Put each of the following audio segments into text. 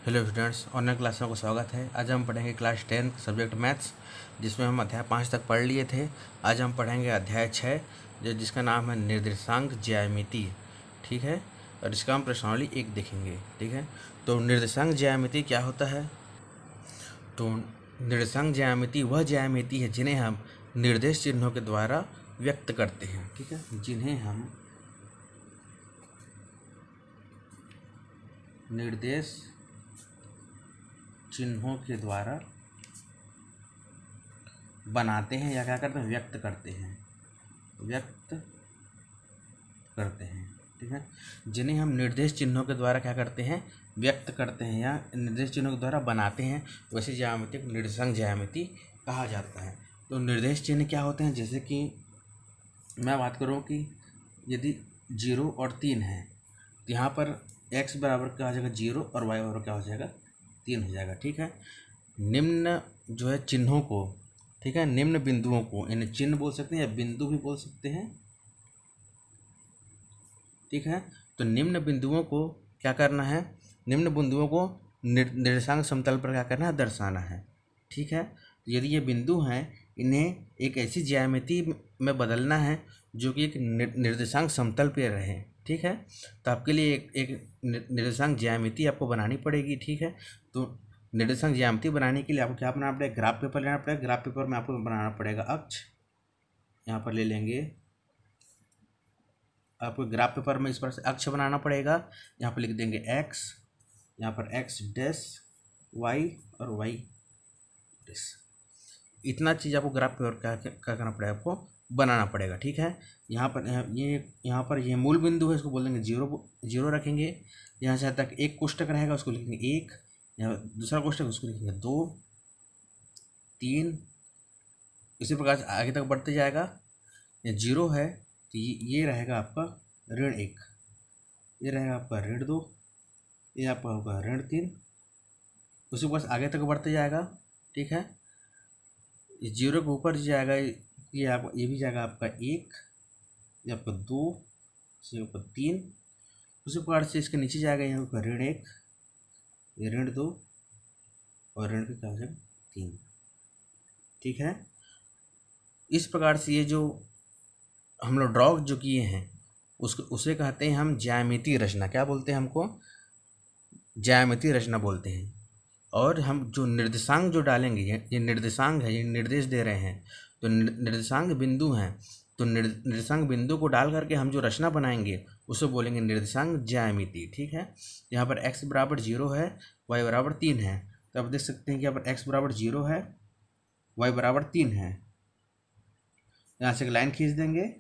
Hello students, online class में आपको स्वागत है। आज हम पढ़ेंगे क्लास 10 सब्जेक्ट मैथ्स, जिसमें हम अध्याय 5 तक पढ़ लिए थे। आज हम पढ़ेंगे अध्याय 6 जिसका नाम है निर्देशांक ज्यामिति। ठीक है, और इसका हम प्रश्नावली 1 देखेंगे। ठीक है, तो निर्देशांक ज्यामिति क्या होता है? तो निर्देशांक ज्यामिति वह ज्यामिति है जिन्हें हम निर्देश चिन्हों के द्वारा व्यक्त करते हैं। ठीक है, जिन्हें हम निर्देश चिन्हों के द्वारा बनाते हैं या क्या करते हैं, व्यक्त करते हैं। ठीक है, जिन्हें हम निर्देश चिन्हों के द्वारा क्या करते हैं, व्यक्त करते हैं या निर्देश चिन्हों के द्वारा बनाते हैं, वैसे ज्यामिति को निर्देशांक ज्यामिति कहा जाता है। तो निर्देश चिन्ह क्या होते हैं? जैसे कि मैं बात करूँ कि यदि 0 और 3 है तो यहाँ पर x बराबर क्या हो जाएगा 0 और y बराबर क्या हो जाएगा 3 हो जाएगा। ठीक है, निम्न जो है चिन्हों को, ठीक है, निम्न बिंदुओं को, इन्हें चिन्ह बोल सकते हैं या बिंदु भी बोल सकते हैं। ठीक है, तो निम्न बिंदुओं को क्या करना है, निम्न बिंदुओं को निर्देशांक समतल पर क्या करना है, दर्शाना है। ठीक है, यदि ये बिंदु हैं, इन्हें एक ऐसी ज्यामिति में बदलना है जो कि एक निर्देशांक समतल पर रहे। ठीक है, तो आपके लिए एक निर्देशांक ज्यामिति आपको बनानी पड़ेगी। ठीक है, तो निर्देशांक ज्यामिति बनाने के लिए आपको क्या बनाना पड़ेगा, ग्राफ पेपर लेना पड़ेगा। ग्राफ पेपर में आपको बनाना पड़ेगा अक्ष। यहाँ पर ले लेंगे, आपको ग्राफ पेपर में इस पर से अक्ष बनाना पड़ेगा। यहाँ पर लिख देंगे x, यहाँ पर x डैश y और y डैश। इतना चीज़ आपको ग्राफ पेपर क्या करना पड़ेगा, आपको बनाना पड़ेगा। ठीक है, यहाँ पर ये मूल बिंदु है, इसको बोल देंगे 0 रखेंगे। यहाँ से तक एक कोष्टक रहेगा, उसको लिखेंगे 1। यहाँ दूसरा कोष्टक, उसको लिखेंगे 2, 3। इसी प्रकार से आगे तक बढ़ते जाएगा। ये 0 है तो ये रहेगा आपका ऋण 1, ये रहेगा आपका ऋण 2, ये आपका होगा ऋण 3। उसी प्रकार से आगे तक बढ़ते जाएगा। ठीक है, ये 0 के ऊपर जाएगा, ये भी जाएगा आपका 1, ये आपका 2, ये आपका 3। उसी प्रकार से इसके नीचे जाएगा, यहाँ पर ऋण 1, ये ऋण 2 और ऋण के क्या हो जाएगा 3। ठीक है, इस प्रकार से ये जो हम लोग ड्रॉ जो किए हैं उसे कहते हैं हम ज्यामितीय रचना। क्या बोलते हैं, हमको ज्यामितीय रचना बोलते हैं। और हम जो निर्देशांक जो डालेंगे, ये निर्देशांक है, ये निर्देश दे रहे हैं, तो निर्देशांक बिंदु हैं, तो निर्देशांक बिंदु को डाल करके हम जो रचना बनाएंगे उसे बोलेंगे निर्देशांक ज्यामिति। ठीक है, यहाँ पर x बराबर 0 है, y बराबर 3 है। तो आप देख सकते हैं कि यहाँ पर x बराबर 0 है, y बराबर 3 है। यहाँ से एक लाइन खींच देंगे,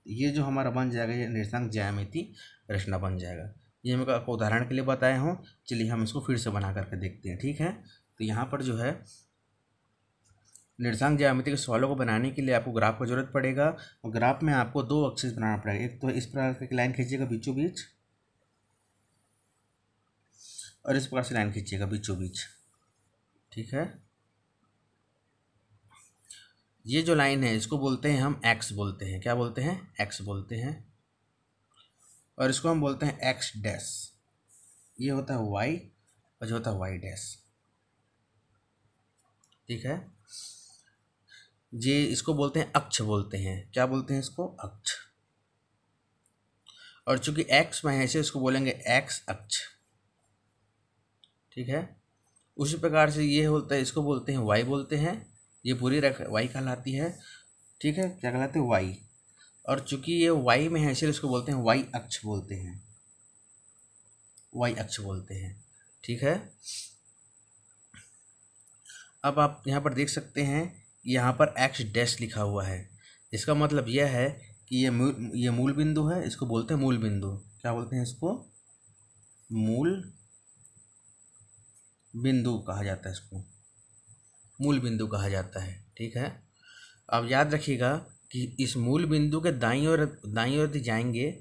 ये जो हमारा बन जाएगा, ये निर्देशांक ज्यामिति रचना बन जाएगा। ये मैं आपको उदाहरण के लिए बताया हूँ। चलिए हम इसको फिर से बना करके देखते हैं। ठीक है, तो यहाँ पर जो है निर्देशांक ज्यामिति के सवालों को बनाने के लिए आपको ग्राफ की जरूरत पड़ेगा। और ग्राफ में आपको 2 एक्सिस बनाना पड़ेगा। एक तो इस प्रकार की लाइन खींचिएगा बीचों बीच, और इस प्रकार से लाइन खींचिएगा बीचों बीच। ठीक है, ये जो लाइन है इसको बोलते हैं हम x बोलते हैं। क्या बोलते हैं, x बोलते हैं। और इसको हम बोलते हैं x डैश। ये होता है y और जो होता है y डैश। ठीक है, ये इसको बोलते हैं अक्ष बोलते हैं। क्या बोलते हैं इसको, अक्ष। और चूंकि x में है इसे इसको बोलेंगे x अक्ष। ठीक है, उसी प्रकार से ये होता है, इसको बोलते हैं y बोलते हैं। ये पूरी y कहलाती है। ठीक है, क्या कहलाते हैं, y। और चूंकि ये y में है इसलिए इसको बोलते हैं y अक्ष बोलते हैं, y अक्ष बोलते हैं। ठीक है, अब आप यहाँ पर देख सकते हैं, यहाँ पर x डैश लिखा हुआ है। इसका मतलब यह है कि ये मूल बिंदु है, इसको बोलते हैं मूल बिंदु। क्या बोलते हैं इसको, मूल बिंदु कहा जाता है, इसको मूल बिंदु कहा जाता है। ठीक है, अब याद रखिएगा कि इस मूल बिंदु के दाईं ओर यदि जाएंगे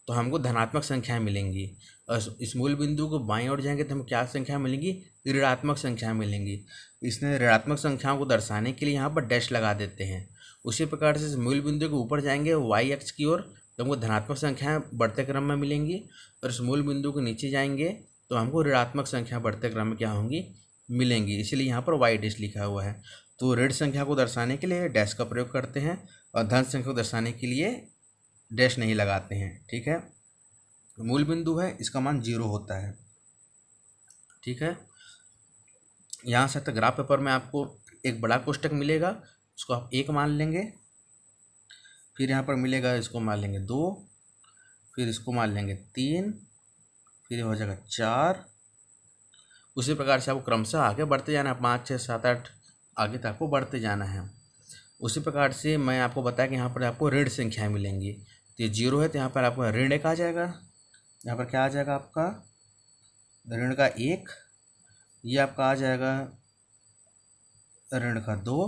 तो हमको धनात्मक संख्याएं मिलेंगी, और इस मूल बिंदु को बाईं ओर जाएंगे तो हमें क्या संख्या मिलेंगी, ऋणात्मक संख्याएं मिलेंगी। इसने ऋणात्मक संख्याओं को दर्शाने के लिए यहाँ पर डैश लगा देते हैं। उसी प्रकार से इस मूल बिंदु के ऊपर जाएंगे y अक्ष की ओर तो हमको धनात्मक संख्याएं बढ़ते क्रम में मिलेंगी, और इस मूल बिंदु के नीचे जाएंगे तो हमको ऋणात्मक संख्या बढ़ते क्रम में क्या होंगी, मिलेंगी, इसलिए यहाँ पर वाई डैश लिखा हुआ है। तो ऋण संख्या को दर्शाने के लिए डैश का प्रयोग करते हैं और धन संख्या को दर्शाने के लिए डैश नहीं लगाते हैं। ठीक है, मूल बिंदु है, इसका मान 0 होता है। ठीक है, यहाँ से तक ग्राफ पेपर में आपको एक बड़ा कोष्टक मिलेगा, उसको आप 1 मान लेंगे, फिर यहाँ पर मिलेगा इसको मान लेंगे 2, फिर इसको मान लेंगे 3, फिर हो जाएगा 4। उसी प्रकार से आपको क्रमशः आगे बढ़ते जाना है, 5 6 7 8 आगे तक आपको बढ़ते जाना है। उसी प्रकार से मैं आपको बताया कि यहाँ पर आपको ऋण संख्याएँ मिलेंगी। तो ये 0 है तो यहाँ पर आपको ऋण 1 आ जाएगा, यहाँ पर क्या आ जाएगा आपका ऋण का 1, ये आपका आ जाएगा ऋण का 2,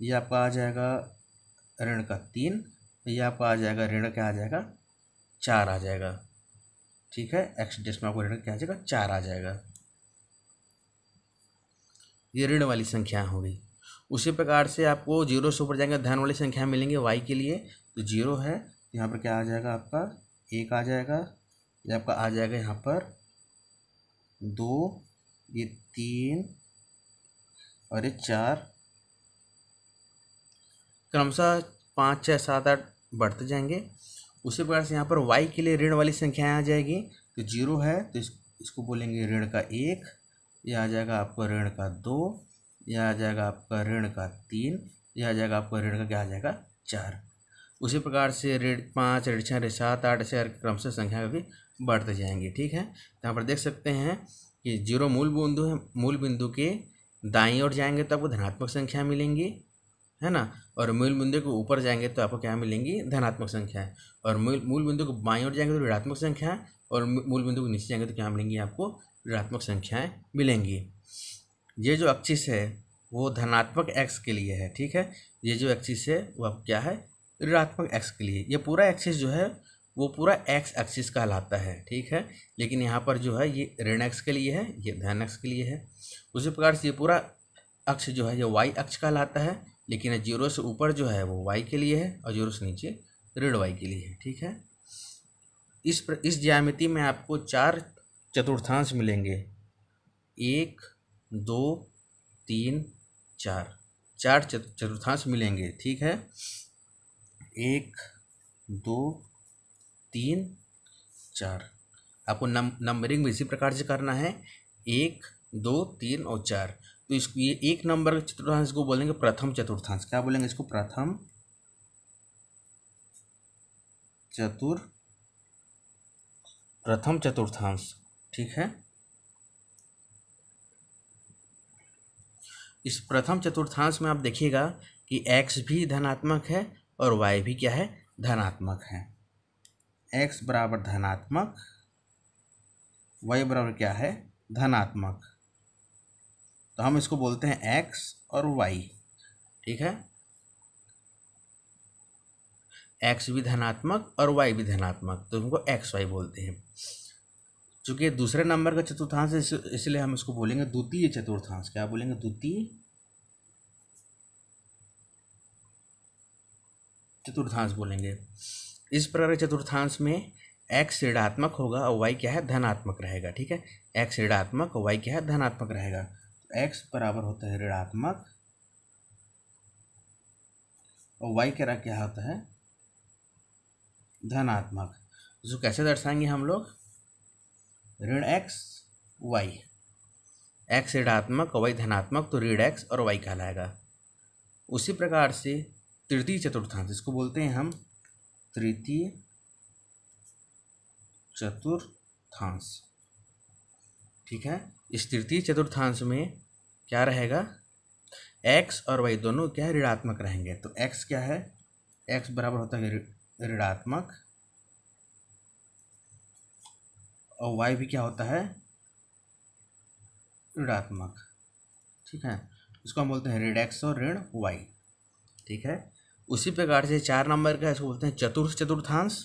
ये आपका आ जाएगा ऋण का 3, ये आपका आ जाएगा ऋण क्या आ जाएगा 4 आ जाएगा। ठीक है, एक्स डैश में आपको ऋण क्या आ जाएगा 4 आ जाएगा। ये ऋण वाली संख्या हो गई। उसी प्रकार से आपको 0 से ऊपर जाएंगे धन वाली संख्या मिलेंगे वाई के लिए। तो 0 है, यहाँ पर क्या आ जाएगा आपका 1 आ जाएगा, ये आपका आ जाएगा यहाँ पर 2, ये 3 और ये 4, क्रमशः 5 6 7 8 बढ़ते जाएंगे। उसी प्रकार से यहाँ पर y के लिए ऋण वाली संख्याएं आ जाएगी। तो 0 है तो इसको बोलेंगे ऋण का 1, यह आ जाएगा आपका ऋण का 2, यह आ जाएगा आपका ऋण का 3, यह आ जाएगा आपका ऋण का क्या आ जाएगा 4। उसी प्रकार से ऋण 5 ऋण 6 ऋण 7 8 ऐसे क्रमशः संख्या भी बढ़ते जाएंगे। ठीक है, तो यहाँ पर देख सकते हैं कि 0 मूल बिंदु है, मूल बिंदु के दाईं ओर जाएंगे तो आपको धनात्मक संख्या मिलेंगी, है ना, और मूल बिंदु के ऊपर जाएंगे तो आपको क्या मिलेंगी धनात्मक संख्या है, और मूल बिंदु के बाईं ओर जाएंगे तो ऋणात्मक संख्या है, और मूल बिंदु के नीचे जाएंगे तो क्या मिलेंगी आपको ऋणात्मक संख्याएं मिलेंगी। ये जो एक्सिस है वो धनात्मक एक्स के लिए है। ठीक है, ये जो एक्सिस है वो अब क्या है ऋणात्मक एक्स के लिए। ये पूरा एक्सिस जो है वो पूरा एक्स एक्सिस कहलाता है। ठीक है, लेकिन यहाँ पर जो है ये ऋण एक्स के लिए है, ये धन एक्स के लिए है। उसी प्रकार से ये पूरा अक्ष जो है ये वाई अक्ष कहलाता है, लेकिन 0 से ऊपर जो है वो y के लिए है और 0 से नीचे ऋण y के लिए है। ठीक है, इस ज्यामिति में आपको 4 चतुर्थांश मिलेंगे, 1 2 3 4 चतुर्थांश मिलेंगे। ठीक है, 1 2 3 4 आपको नंबरिंग भी इसी प्रकार से करना है, 1 2 3 और 4। तो इसको ये 1 नंबर चतुर्थांश को बोलेंगे प्रथम चतुर्थांश। क्या बोलेंगे इसको प्रथम चतुर्थांश। ठीक है, इस प्रथम चतुर्थांश में आप देखिएगा कि x भी धनात्मक है और y भी क्या है धनात्मक है। x बराबर धनात्मक, y बराबर क्या है धनात्मक, तो हम इसको बोलते हैं x और y। ठीक है, x भी धनात्मक और y भी धनात्मक, तो हमको एक्स वाई बोलते हैं। चूंकि दूसरे नंबर का चतुर्थांश है इसलिए हम इसको बोलेंगे द्वितीय चतुर्थांश। क्या बोलेंगे द्वितीय चतुर्थांश बोलेंगे। इस प्रकार के चतुर्थांश में x ऋणात्मक होगा और y क्या है धनात्मक रहेगा। ठीक है, x ऋणात्मक और y क्या है धनात्मक रहेगा। तो x बराबर होता है ऋणात्मक और y क्या होता है धनात्मक। इसको कैसे दर्शाएंगे हम लोग, ऋण x y, x ऋणात्मक और y धनात्मक तो ऋण x और y कहलाएगा। उसी प्रकार से तृतीय चतुर्थांश, इसको बोलते हैं हम तृतीय चतुर्थांश। ठीक है, इस तृतीय चतुर्थांश में क्या रहेगा x और y दोनों क्या है ऋणात्मक रहेंगे। तो x क्या है, x बराबर होता है ऋणात्मक और y भी क्या होता है ऋणात्मक। ठीक है, इसको हम बोलते हैं ऋण x और ऋण y। ठीक है, उसी प्रकार से 4 नंबर का इसको बोलते हैं चतुर्थ चतुर्थांश।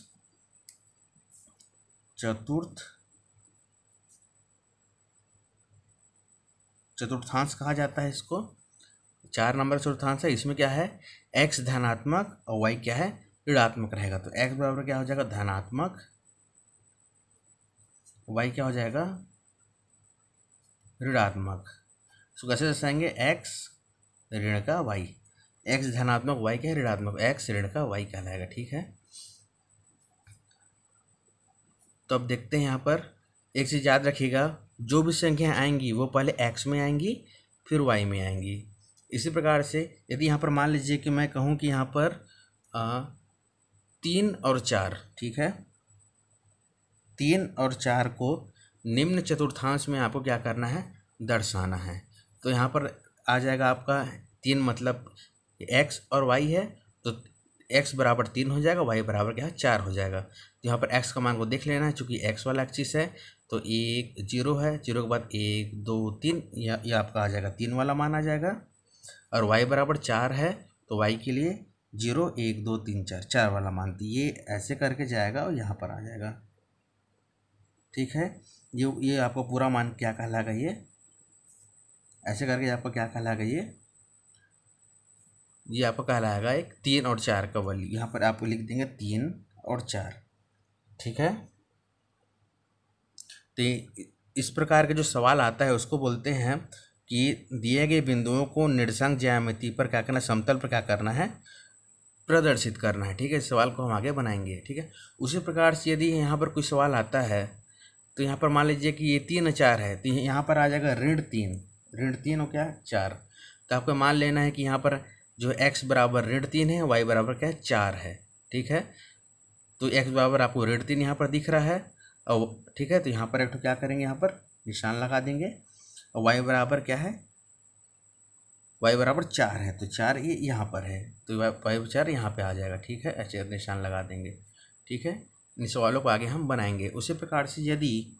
चतुर्थांश कहा जाता है इसको। 4 नंबर चतुर्थांश है, इसमें क्या है x धनात्मक और y क्या है ऋणात्मक रहेगा। तो x बराबर क्या हो जाएगा धनात्मक, y क्या हो जाएगा ऋणात्मक। इसको कैसे दर्शाएंगे, एक्स ऋण का वाई, एक्स धनात्मक वाई क्या है ऋणात्मक, एक्स ऋण का वाई कहलाएगा। ठीक है, तो अब देखते हैं यहाँ पर एक चीज़ याद रखिएगा, जो भी संख्या आएंगी वो पहले एक्स में आएंगी फिर वाई में आएंगी। इसी प्रकार से यदि यहाँ पर मान लीजिए कि मैं कहूँ कि यहाँ पर 3 और 4, ठीक है, 3 और 4 को निम्न चतुर्थांश में आपको क्या करना है, दर्शाना है। तो यहाँ पर आ जाएगा आपका 3 मतलब एक्स और वाई है, तो x बराबर 3 हो जाएगा, y बराबर क्या है 4 हो जाएगा। तो यहाँ पर x का मान को देख लेना है, चूँकि x वाला एक्सिस है तो 1 0 है, 0 के बाद 1 2 3, यह आपका आ जाएगा 3 वाला मान आ जाएगा। और y बराबर 4 है तो y के लिए 0 1 2 3 4, 4 वाला मान, तो ये ऐसे करके जाएगा और यहाँ पर आ जाएगा। ठीक है, ये आपका पूरा मान क्या कहलाएगा, ये ऐसे करके आपका क्या कहलाएगा, ये आपका कहलाएगा एक 3 और 4 का वैल्यू। यहाँ पर आप लिख देंगे 3 और 4। ठीक है, तो इस प्रकार के जो सवाल आता है उसको बोलते हैं कि दिए गए बिंदुओं को निर्देशांक ज्यामिति पर क्या करना, समतल पर क्या करना है, प्रदर्शित करना है। ठीक है, इस सवाल को हम आगे बनाएंगे। ठीक है, उसी प्रकार से यदि यहाँ पर कोई सवाल आता है तो यहाँ पर मान लीजिए कि ये 3 और 4 है, तो यहाँ पर आ जाएगा ऋण 3 और क्या 4। तो आपको मान लेना है कि यहाँ पर जो x बराबर ऋण 3 है, y बराबर क्या है 4 है। ठीक है, तो x बराबर आपको ऋण 3 यहाँ पर दिख रहा है और ठीक है, तो यहाँ पर एक तो क्या करेंगे, यहाँ पर निशान लगा देंगे और y बराबर क्या है, y बराबर 4 है, तो 4 ये यहाँ पर है, तो y 4 यहाँ पे आ जाएगा। ठीक है, ऐसे निशान लगा देंगे। ठीक है, इन सवालों को आगे हम बनाएंगे। उसी प्रकार से यदि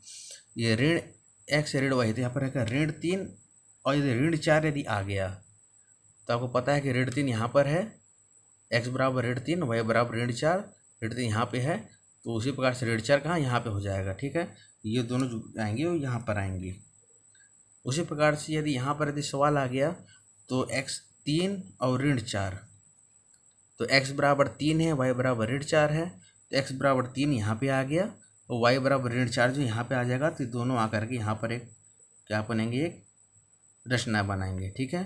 ये ऋण x ऋण y, तो यहाँ पर है ऋण 3 और यदि ऋण 4 यदि आ गया तो आपको पता है कि ऋण 3 यहाँ पर है, x बराबर ऋण 3, y बराबर ऋण 4, ऋण 3 यहाँ पे है, तो उसी प्रकार से ऋण 4 कहाँ यहाँ पे हो जाएगा। ठीक है, ये दोनों जो आएंगे वो यहाँ पर आएंगे। उसी प्रकार से यदि यहाँ पर यदि सवाल आ गया तो x3 और ऋण 4, तो x बराबर 3 है, y बराबर ऋण 4 है, तो x बराबर 3 यहाँ पे आ गया और y बराबर ऋण 4 जो यहाँ पे आ जाएगा, तो दोनों आकर के यहाँ पर एक क्या बनेंगे, एक रचना बनाएंगे। ठीक है,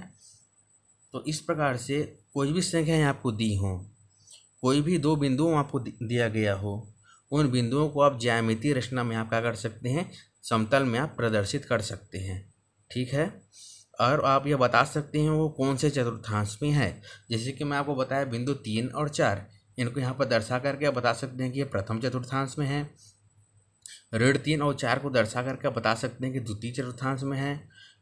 तो इस प्रकार से कोई भी संख्याएं आपको दी हों, कोई भी 2 बिंदुओं आपको दिया गया हो, उन बिंदुओं को आप ज्यामितीय रचना में आप क्या कर सकते हैं, समतल में आप प्रदर्शित कर सकते हैं। ठीक है, और आप यह बता सकते हैं वो कौन से चतुर्थांश में है। जैसे कि मैं आपको बताया बिंदु 3 और 4, इनको यहाँ पर दर्शा करके आप बता सकते हैं कि ये प्रथम चतुर्थांश में है। ऋण 3 और 4 को दर्शा करके आप बता सकते हैं कि द्वितीय चतुर्थांश में है।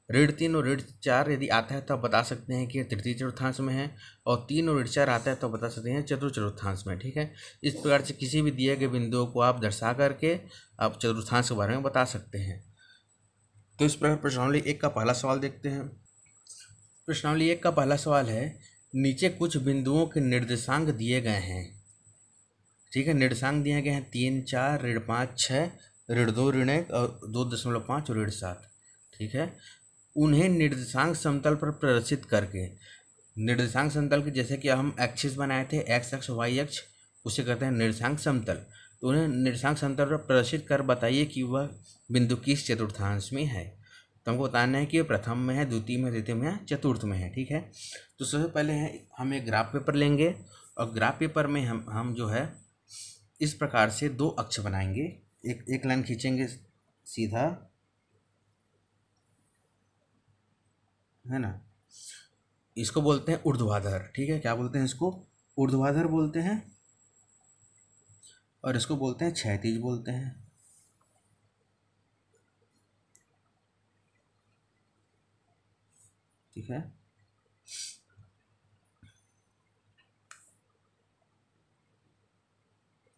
ऋण 3 और ऋण 4 यदि आता है तो आप बता सकते हैं कि तृतीय चतुर्थांश में है, और 3 और ऋण 4 आता है तो आप बता सकते हैं चतुर्थ चतुर्थांश में। ठीक है, इस प्रकार से किसी भी दिए गए बिंदुओं को आप दर्शा करके आप चतुर्थांश के बारे में बता सकते हैं। तो इस प्रकार प्रश्नावली 1 का पहला सवाल देखते हैं। प्रश्नावली 1 का पहला सवाल है, नीचे कुछ बिंदुओं के निर्देशांक दिए गए हैं। ठीक है, निर्देशांक दिए गए हैं 3 4 ऋण 5 6 ऋण 2 ऋण 1 और 2.5 और ऋण 7। ठीक है, उन्हें निर्देशांक समतल पर प्रदर्शित करके, निर्देशांक समतल के जैसे कि हम एक्सिस बनाए थे एक्स अक्ष वाई अक्ष, उसे कहते हैं निर्देशांक समतल, तो उन्हें निर्देशांक समतल पर प्रदर्शित कर बताइए कि वह बिंदु किस चतुर्थांश में है। तो हमको बताना है कि प्रथम में है, द्वितीय में, तृतीय में है, चतुर्थ में है। ठीक है, तो सबसे पहले है हम एक ग्राफ पेपर लेंगे और ग्राफ पेपर में हम जो है इस प्रकार से 2 अक्ष बनाएंगे, एक लाइन खींचेंगे सीधा, है ना, इसको बोलते हैं ऊर्ध्वाधर। ठीक है, क्या बोलते हैं इसको, ऊर्ध्वाधर बोलते हैं, और इसको बोलते हैं क्षैतिज बोलते हैं। ठीक है,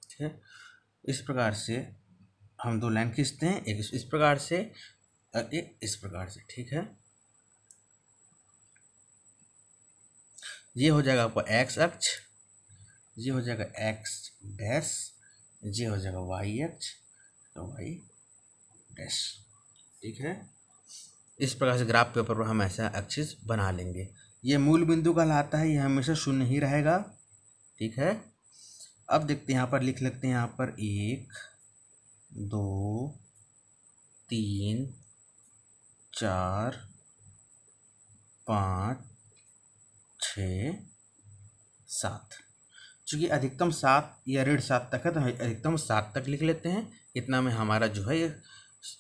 ठीक है, इस प्रकार से हम 2 लाइन खींचते हैं, एक इस प्रकार से और एक इस प्रकार से। ठीक है, ये हो जाएगा आपका एक्स अक्ष, ये हो जाएगा एक्स डैश, ये हो जाएगा वाई अक्ष, तो वाई डैश। ठीक है, इस प्रकार से ग्राफ पेपर पर हम ऐसा एक्सिस बना लेंगे। ये मूल बिंदु कहलाता है, ये हमेशा शून्य ही रहेगा। ठीक है, अब देखते हैं यहाँ पर लिख लेते हैं, यहाँ पर 1 2 3 4 5 6 7। चूँकि अधिकतम 7 या ऋण 7 तक है तो हम अधिकतम 7 तक लिख लेते हैं। इतना में हमारा जो है ये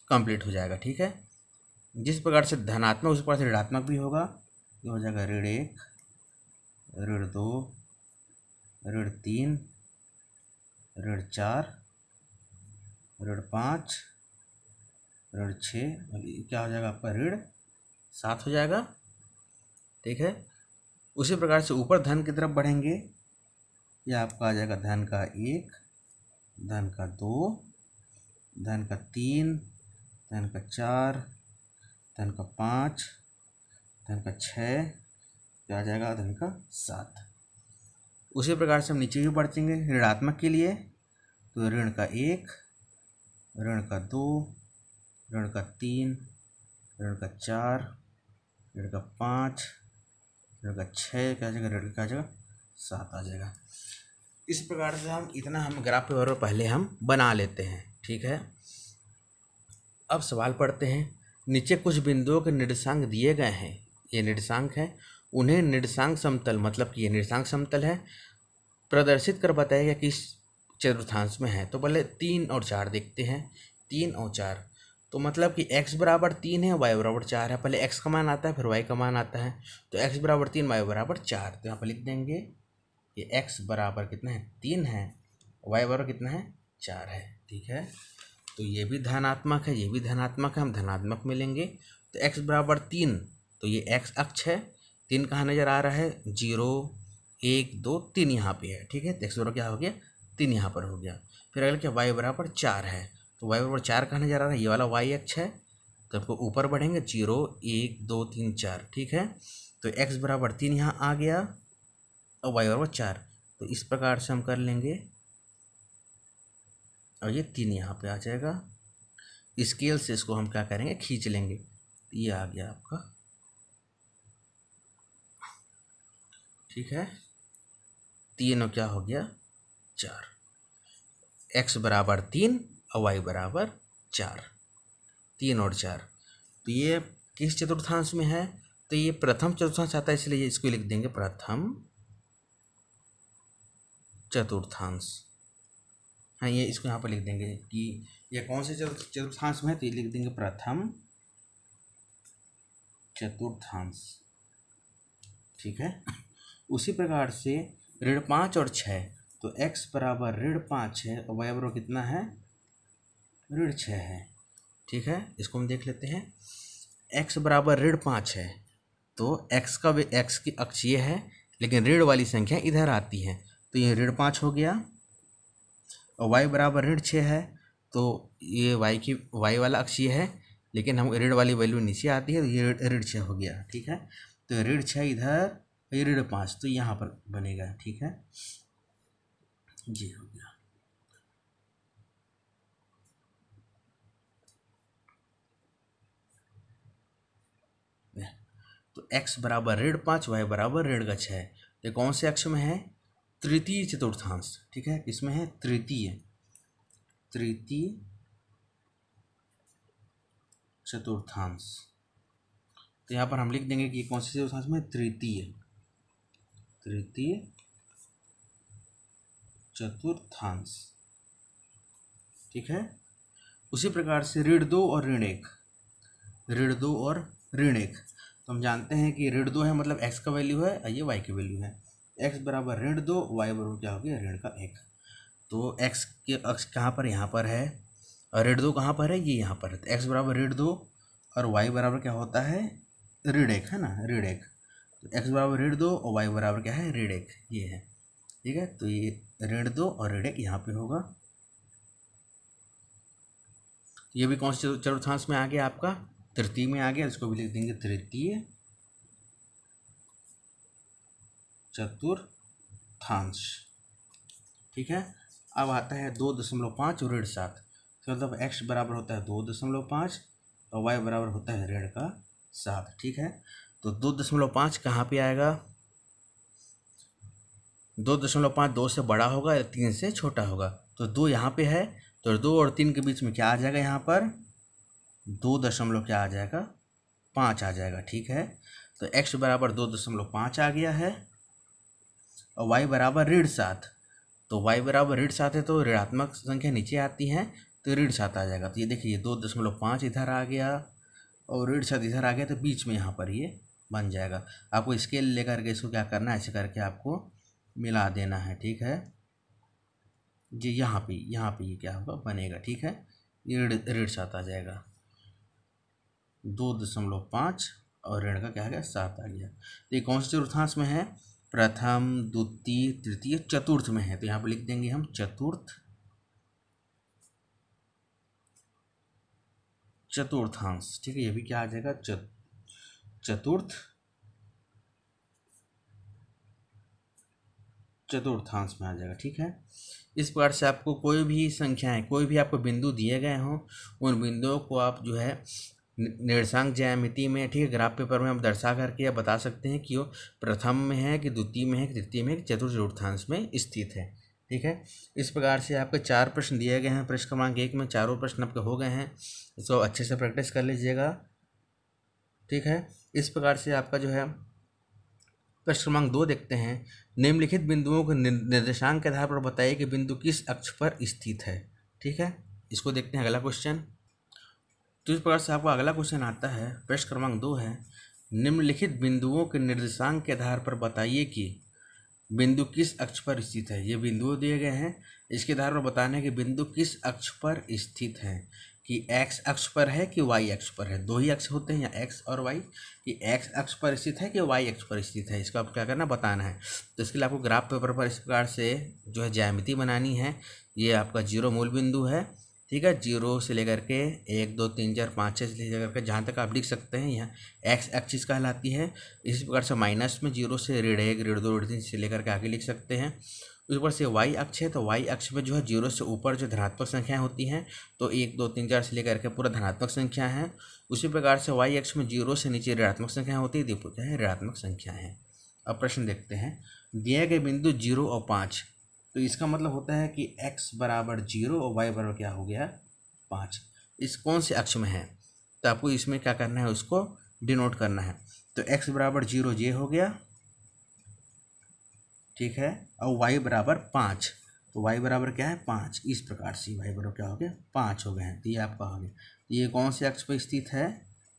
कंप्लीट हो जाएगा। ठीक है, जिस प्रकार से धनात्मक उस प्रकार से ऋणात्मक भी होगा। ये हो जाएगा ऋण 1, ऋण 2, ऋण 3, ऋण 4, ऋण 5, ऋण 6, क्या हो जाएगा आपका ऋण 7 हो जाएगा। ठीक है, उसी प्रकार से ऊपर धन की तरफ बढ़ेंगे। यह आपका आ जाएगा धन का 1, धन का 2, धन का 3, धन का 4, धन का 5, धन का 6, क्या आ जाएगा धन का 7। उसी प्रकार से हम नीचे भी बढ़ेंगे ऋणात्मक के लिए। तो ऋण का 1, ऋण का 2, ऋण का 3, ऋण का 4, ऋण का 5, ऋण का 6, क्या आ जाएगा ऋण का आ जाएगा 7 आ जाएगा। इस प्रकार से हम ग्राफ पेपर पहले हम बना लेते हैं। ठीक है, अब सवाल पढ़ते हैं। नीचे कुछ बिंदुओं के निर्देशांक दिए गए हैं। ये निर्देशांक है, उन्हें निर्देशांक समतल, मतलब कि ये निर्देशांक समतल है, प्रदर्शित कर बताएगा किस चतुर्थांश में है। तो पहले 3 और 4 देखते हैं। 3 और 4 तो मतलब कि x बराबर 3 है, y बराबर 4 है। पहले x का मान आता है, फिर y का मान आता है। तो x बराबर 3, y बराबर 4। तो यहाँ पर लिख देंगे ये x बराबर कितना है 3 है, y बराबर कितना है 4 है। ठीक है, तो ये भी धनात्मक है, ये भी धनात्मक है, हम धनात्मक में लेंगे। तो x बराबर 3, तो ये x अक्ष है। 3 कहाँ नज़र आ रहा है 0 1 2 3 यहाँ पे है। ठीक है, तो x बराबर क्या हो गया 3 यहाँ पर हो गया। फिर अगला क्या y बराबर 4 है। तो y बराबर 4 कहाँ नज़र आ रहा है, ये वाला y अक्ष है। तो आपको ऊपर बढ़ेंगे 0 1 2 3 4। ठीक है, तो x बराबर 3 यहाँ आ गया और y बराबर 4। तो इस प्रकार से हम कर लेंगे और ये 3 यहाँ पे आ जाएगा। स्केल से इसको हम क्या करेंगे खींच लेंगे। ये आ गया आपका। ठीक है, 3 और क्या हो गया 4। x बराबर 3 और y बराबर 4, 3 और 4। तो ये किस चतुर्थांश में है, तो ये प्रथम चतुर्थांश आता है, इसलिए इसको लिख देंगे प्रथम चतुर्थांश। हाँ, ये इसको यहाँ पर लिख देंगे कि ये कौन से चतुर्थांश में है, तो ये लिख देंगे प्रथम चतुर्थांश। ठीक है, उसी प्रकार से ऋण 5 और 6, तो x बराबर ऋण 5 है और y बराबर कितना है ऋण 6 है। ठीक है, इसको हम देख लेते हैं। x बराबर ऋण 5 है, तो x की अक्ष ये है, लेकिन ऋण वाली संख्या इधर आती है, तो ये ऋण 5 हो गया। और y बराबर ऋण 6 है, तो ये y वाला अक्ष ये है, लेकिन हम ऋण वाली वैल्यू नीचे आती है, तो ये ऋण 6 हो गया। ठीक है, तो ऋण 6 इधर, ये ऋण 5 तो यहाँ पर बनेगा। ठीक है जी, हो गया। तो x बराबर ऋण 5, y बराबर ऋण का 6। तो कौन से अक्ष में है तृतीय चतुर्थांश। ठीक है, इसमें है तृतीय चतुर्थांश। तो यहाँ पर हम लिख देंगे कि कौन से चतुर्थांश में तृतीय चतुर्थांश। ठीक है, उसी प्रकार से ऋण 2 और ऋण 1, ऋण 2 और ऋण 1। तो हम जानते हैं कि ऋण 2 है मतलब x का वैल्यू है और ये y की वैल्यू है। x बराबर ऋण 2, y बराबर क्या हो गया ऋण का 1। तो x के अक्ष कहाँ पर यहाँ पर है और ऋण 2 कहाँ पर है, ये यहाँ पर है। तो x बराबर ऋण 2 और y बराबर क्या होता है ऋण 1, है ना, ऋण 1। तो x बराबर ऋण 2 और y बराबर क्या है ऋण 1, ये है। ठीक है, तो ये ऋण 2 और ऋण 1 यहाँ पे होगा। ये भी कौन से चतुर्थांश में आ गया आपका तृतीय में आ गया। इसको भी लिख देंगे तृतीय चतुर्थांश। ठीक है, अब आता है 2.5 और ऋण 7। तो मतलब x बराबर होता है 2.5 और y बराबर होता है ऋण का 7। ठीक है, तो 2.5 कहाँ पे आएगा, 2.5 2 से बड़ा होगा या 3 से छोटा होगा। तो 2 यहाँ पे है, तो 2 और 3 के बीच में क्या आ जाएगा, यहाँ पर 2 दशमलव क्या आ जाएगा 5 आ जाएगा। ठीक है, तो x बराबर 2.5 आ गया है और y बराबर ऋण 7। तो y बराबर ऋण 7 है तो ऋणात्मक संख्या नीचे आती है तो ऋण 7 आ जाएगा। तो ये देखिए 2.5 इधर आ गया और ऋण 7 इधर आ गया, तो बीच में यहाँ पर ये बन जाएगा। आपको स्केल लेकर के इसको क्या करना है, ऐसे करके आपको मिला देना है। ठीक है, जी यहाँ पे ये क्या होगा, बनेगा। ठीक है, ये ऋण 7 आ जाएगा, 2.5 और ऋण का क्या आ गया, 7 आ गया। तो ये कौन से चतुर्थांश में है, प्रथम द्वितीय तृतीय चतुर्थ में है। तो यहाँ पर लिख देंगे हम चतुर्थांश। ठीक है, ये भी क्या आ जाएगा, चतुर्थांश में आ जाएगा। ठीक है, इस प्रकार से आपको कोई भी संख्याएं, कोई भी आपको बिंदु दिए गए हों, उन बिंदुओं को आप जो है निर्देशांक ज्यामिति में, ठीक है, ग्राफ पेपर में आप दर्शा करके आप बता सकते हैं कि वो प्रथम में है कि द्वितीय में है कि तृतीय में है कि चतुर्थांश में स्थित है। ठीक है, इस प्रकार से आपके 4 प्रश्न दिए गए हैं। प्रश्न क्रमांक 1 में चारों प्रश्न आपके हो गए हैं, इसको अच्छे से प्रैक्टिस कर लीजिएगा। ठीक है, इस प्रकार से आपका जो है प्रश्न क्रमांक 2 देखते हैं। निम्नलिखित बिंदुओं के निर्देशांक के आधार पर बताइए कि बिंदु किस अक्ष पर स्थित है। ठीक है, इसको देखते हैं अगला क्वेश्चन। तो इस प्रकार से आपको अगला क्वेश्चन आता है, प्रश्न क्रमांक 2 है, निम्नलिखित बिंदुओं के निर्देशांक के आधार पर बताइए कि बिंदु किस अक्ष पर स्थित है। ये बिंदु दिए गए हैं, इसके आधार पर बताना है कि बिंदु किस अक्ष पर स्थित है, कि x अक्ष पर है कि y अक्ष पर है। दो ही अक्ष होते हैं, या x और y, कि x अक्ष पर स्थित है कि y अक्ष पर स्थित है। इसको आप क्या करना, बताना है। तो इसके लिए आपको ग्राफ पेपर पर इस प्रकार से जो है ज्यामिति बनानी है। ये आपका 0 मूल बिंदु है। ठीक है, 0 से लेकर के 1 2 3 4 5 6 से लेकर के जहाँ तक आप लिख सकते हैं, यहाँ x एक्सिस कहलाती है। इसी प्रकार से माइनस में 0 से ऋण 1 ऋण 2 ऋण 3 से लेकर के आगे लिख सकते हैं। उस ऊपर से y अक्ष है, तो y अक्ष में जो है 0 से ऊपर जो धनात्मक संख्याएं होती हैं, तो 1 2 3 4 से लेकर के पूरा धनात्मक संख्या है। उसी प्रकार से y अक्ष में 0 से नीचे ऋणात्मक संख्या होती है, तो क्या है, ऋणात्मक संख्या है। अब प्रश्न देखते हैं, दिए गए बिंदु 0 और 5, तो इसका मतलब होता है कि x बराबर 0 और y बराबर क्या हो गया, 5। इस कौन से अक्ष में है, तो आपको इसमें क्या करना है, उसको डिनोट करना है। तो x बराबर 0 ये हो गया, ठीक है, और y बराबर 5, तो y बराबर क्या है, 5। इस प्रकार से y बराबर क्या हो गया, 5 हो गए हैं। तो ये आपका हो गया। तो ये कौन से अक्ष पर स्थित है,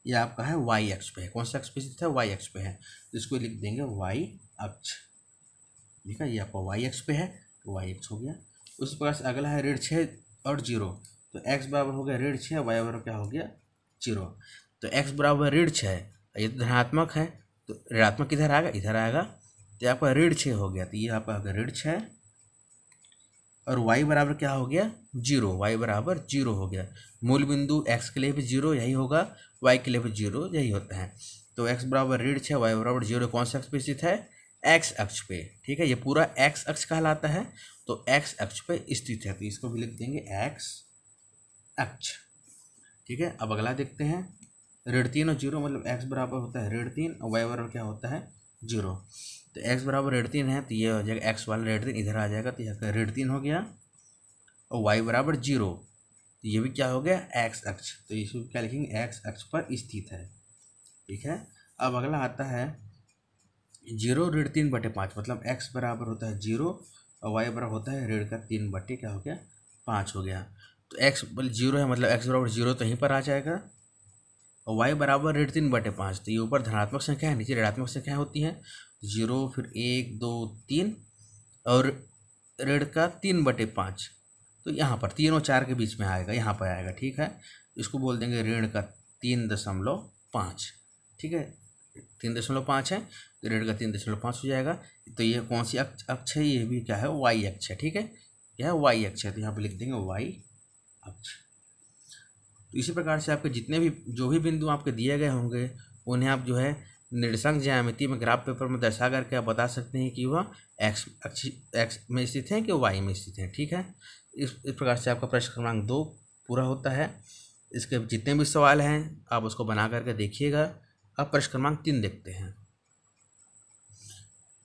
ये आपका है y अक्ष पे है। कौन से अक्ष पे स्थित है, y अक्ष पे है। तो इसको लिख देंगे y अक्ष। ठीक है, ये आपका y अक्ष पे है, तो y अक्ष हो गया। उस प्रकार से अगला है ऋण 6 और 0। तो x बराबर हो गया ऋण 6, y बराबर क्या हो गया, 0। तो x बराबर ऋण 6, ये तो धनात्मक है, तो ऋणात्मक किधर आएगा, इधर आएगा। तो आपका ऋण 6 हो गया, तो ये आपका ऋण 6 और y बराबर क्या हो गया, 0। y बराबर 0 हो गया। मूल बिंदु x के लिए भी 0 यही होगा, y के लिए भी 0 यही होता है। तो x बराबर ऋण 6, y बराबर 0 कौन से अक्ष पे स्थित है, x अक्ष पे। ठीक है, ये पूरा x अक्ष कहलाता है, तो x अक्ष पे स्थित है। तो इसको भी लिख देंगे x अक्ष। ठीक है, अब अगला देखते हैं, ऋण 3 और 0, मतलब x बराबर होता है ऋण 3 और y बराबर क्या होता है, 0। तो x बराबर ऋण 3 है, तो ये हो जाएगा x वाला ऋण 3 इधर आ जाएगा, तो यहाँ ऋण 3 हो गया। और y बराबर 0, तो ये भी क्या हो गया, x अक्ष। तो इसको क्या लिखेंगे, x अक्ष पर स्थित है। ठीक है, अब अगला आता है 0 ऋण 3/5, मतलब x बराबर होता है 0 और y बराबर होता है ऋण का 3 बटे क्या हो गया, 5 हो गया। तो x 0 है, मतलब x बराबर 0 तो यहीं पर आ जाएगा, और y बराबर ऋण 3/5। तो ये ऊपर धनात्मक संख्या है, नीचे ऋणात्मक संख्या होती है। 0 फिर 1 2 3 और ऋण का 3/5, तो यहाँ पर 3 और 4 के बीच में आएगा, यहाँ पर आएगा। ठीक है, इसको बोल देंगे ऋण का 3.5। ठीक है, 3.5 है, तो ऋण का 3.5 हो जाएगा। तो ये कौन सी अक्ष है, ये भी क्या है, y अक्ष है। ठीक है, क्या है, y अक्ष है, तो यहाँ पर लिख देंगे y अक्ष। तो इसी प्रकार से आपके जितने भी जो भी बिंदु आपके दिए गए होंगे, उन्हें आप जो है निर्देशांक ज्यामिति में ग्राफ पेपर में दर्शा करके आप बता सकते हैं कि वह x में स्थित है कि y में स्थित है। ठीक है, इस प्रकार से आपका प्रश्न क्रमांक 2 पूरा होता है। इसके जितने भी सवाल हैं आप उसको बना करके देखिएगा। अब प्रश्न क्रमांक 3 देखते हैं।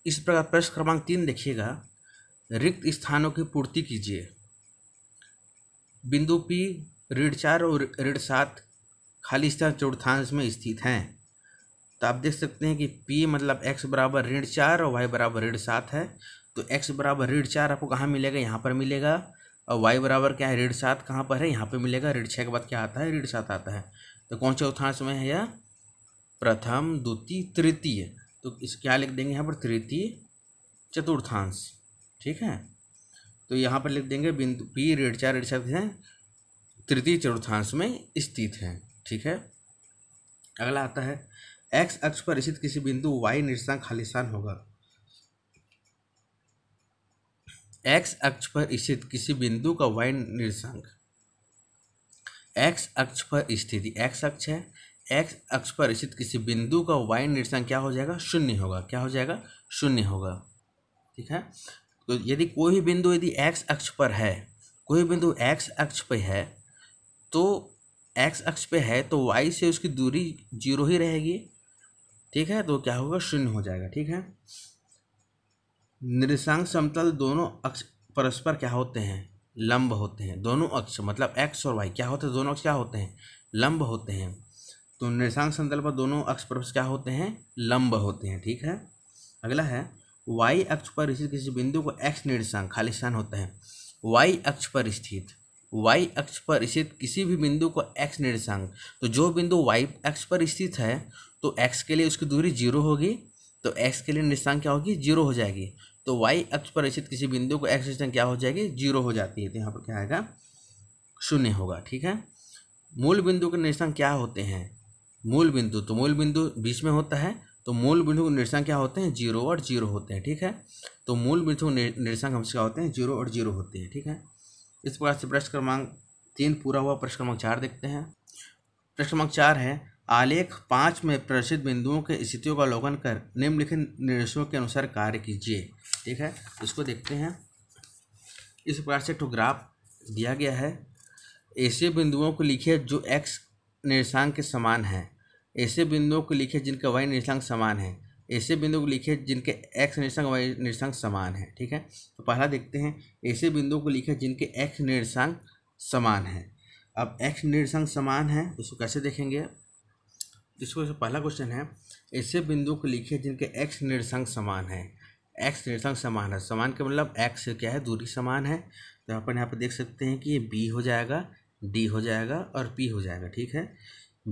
इस प्रकार प्रश्न क्रमांक 3 देखिएगा, रिक्त स्थानों की पूर्ति कीजिए। बिंदु P ऋण 4 और ऋण 7 खाली स्थान चतुर्थांश में स्थित हैं। तो आप देख सकते हैं कि P मतलब x बराबर -4 और y बराबर -7 है। तो x बराबर -4 आपको कहाँ मिलेगा, यहाँ पर मिलेगा, और y बराबर क्या है, -7 कहाँ पर है, यहाँ पे मिलेगा। -6 के बाद क्या आता है, -7 आता है। तो कौन से चौथांश में है यह, प्रथम, द्वितीय, तृतीय। तो इस क्या लिख देंगे यहाँ पर, तृतीय चतुर्थांश। ठीक है, तो यहाँ पर लिख देंगे बिंदु P -4 है तृतीय चतुर्थांश में स्थित है। ठीक है, अगला आता है x अक्ष पर स्थित किसी बिंदु y निर्देशांक खालिस्तान होगा। x अक्ष पर स्थित किसी बिंदु का y निर्देशांक, x अक्ष पर स्थिति, x अक्ष है, x अक्ष पर स्थित किसी बिंदु का y निर्देशांक क्या हो जाएगा, 0 होगा। क्या हो जाएगा, 0 होगा। ठीक है, तो यदि कोई भी बिंदु यदि x अक्ष पर है, कोई बिंदु x अक्ष पे है, तो x अक्ष पे है तो y से उसकी दूरी 0 ही रहेगी। ठीक है, तो क्या होगा, 0 हो जाएगा। ठीक है, निर्देशांक समतल दोनों अक्ष परस्पर क्या होते हैं, लंब होते हैं। दोनों अक्ष मतलब x और y क्या होते हैं, दोनों अक्ष क्या होते हैं, लंब होते हैं। तो निर्देशांक समतल पर दोनों अक्ष परस्पर क्या होते हैं, लंब होते हैं। ठीक है, अगला है y अक्ष पर स्थित किसी बिंदु को x निर्देशांक खालिस्तान होता है। y अक्ष पर स्थित, y अक्ष पर स्थित किसी भी बिंदु को x निर्देशांक, तो जो बिंदु y अक्ष पर स्थित है तो x के लिए उसकी दूरी 0 होगी, तो x के लिए निर्देशांक क्या होगी, 0 हो जाएगी। तो y अक्ष पर स्थित किसी बिंदु को x निर्देशांक क्या हो जाएगी, 0 हो जाती है। तो यहाँ पर क्या आएगा, 0 होगा। ठीक है, मूल बिंदु के निर्देशांक क्या होते हैं, मूल बिंदु, तो मूल बिंदु बीच में होता है, तो मूल बिंदु के निर्देशांक क्या होते हैं, 0 और 0 होते हैं। ठीक है, तो मूल बिंदु निर्देशांक हमसे क्या होते हैं, 0 और 0 होते हैं। ठीक है, इस प्रकार से प्रश्न क्रमांक 3 पूरा हुआ। प्रश्न क्रमांक 4 देखते हैं। प्रश्न क्रमांक 4 है, आलेख 5 में प्रदर्शित बिंदुओं के स्थितियों का अवलोकन कर निम्नलिखित निर्देशों के अनुसार कार्य कीजिए। ठीक है, इसको देखते हैं। इस प्रकार से एक ग्राफ दिया गया है। ऐसे बिंदुओं को लिखिए जो x निर्देशांक के समान है, ऐसे बिंदुओं को लिखिए जिनका y निर्देशांक समान है, ऐसे बिंदुओं को लिखिए जिनके x निर्देशांक y निर्देशांक समान है। ठीक है, तो पहला देखते हैं, ऐसे बिंदुओं को लिखिए जिनके x निर्देशांक समान है। अब x निर्देशांक समान है, उसको कैसे देखेंगे, इसको पहला क्वेश्चन है, ऐसे बिंदुओं को लिखिए जिनके x निर्देशांक समान है। x निर्देशांक समान है, समान के मतलब x से क्या है, दूरी समान है। तो अपन यहाँ पर देख सकते हैं कि ये b हो जाएगा, d हो जाएगा और p हो जाएगा। ठीक है,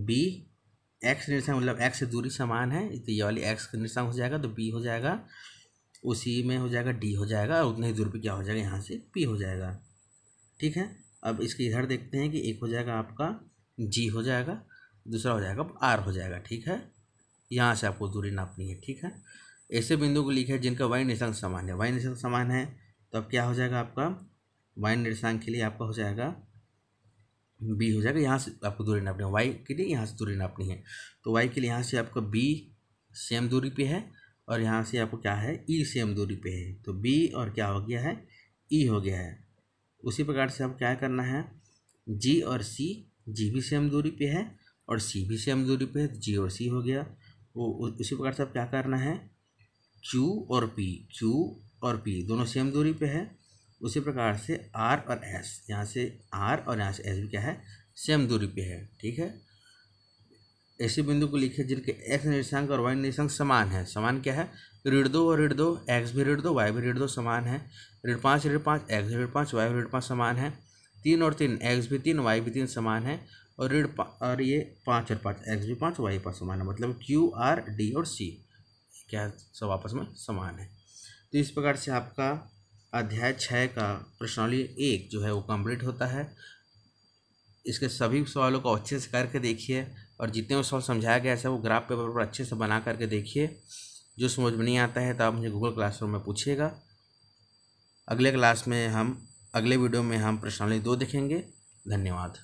b x निर्देशांक मतलब x से दूरी समान है, तो ये वाली x का निर्देशांक हो जाएगा, तो b हो जाएगा, उसी में हो जाएगा d हो जाएगा, और उतने ही दूर पे क्या हो जाएगा, यहाँ से p हो जाएगा। ठीक है, अब इसके इधर देखते हैं कि एक हो जाएगा आपका g हो जाएगा, दूसरा हो जाएगा r हो जाएगा। ठीक है, यहाँ से आपको दूरी नापनी है। ठीक है, ऐसे बिंदु को लिखिए जिनका y निर्देशांक समान है, y निर्देशांक समान है, तो अब क्या हो जाएगा आपका, y निर्देशांक के लिए आपका हो जाएगा b हो जाएगा, यहाँ से आपको दूरी नापनी है, y के लिए यहाँ से दूरी नापनी है। तो y के लिए यहाँ से आपका b सेम दूरी पे है, और यहाँ से आपको क्या है, e सेम दूरी पे है, तो b और क्या हो गया है, e हो गया है। उसी प्रकार से अब क्या करना है, g और c, g भी सेम दूरी पे है और c भी सेम दूरी पे है, तो g और c हो गया। वो उसी प्रकार से अब क्या करना है, q और p दोनों सेम दूरी पे है। उसी प्रकार से r और s, यहाँ से r और यहाँ से s भी क्या है, सेम दूरी पे है। ठीक है, ऐसे बिंदु को लिखिए जिनके x निर्देशांक और y निर्देशांक समान है। समान क्या है, ऋण 2 और ऋण 2, x भी ऋण 2 y भी ऋण 2 समान है। ऋण 5 x भी ऋण 5 y भी ऋण 5 समान है। 3 और 3 x भी 3 y भी 3 समान है। और और ये 5 और 5 x भी 5 y 5 समान है, मतलब q r d और c क्या सब आपस में समान है। तो इस प्रकार से आपका अध्याय 6 का प्रश्नावली 1 जो है वो कंप्लीट होता है। इसके सभी सवालों को अच्छे से करके देखिए, और जितने भी सवाल समझाया गया है वो ग्राफ पेपर पर अच्छे से बना करके देखिए। जो समझ में नहीं आता है तो आप मुझे गूगल क्लासरूम में पूछिएगा। अगले वीडियो में हम प्रश्नावली 2 देखेंगे। धन्यवाद।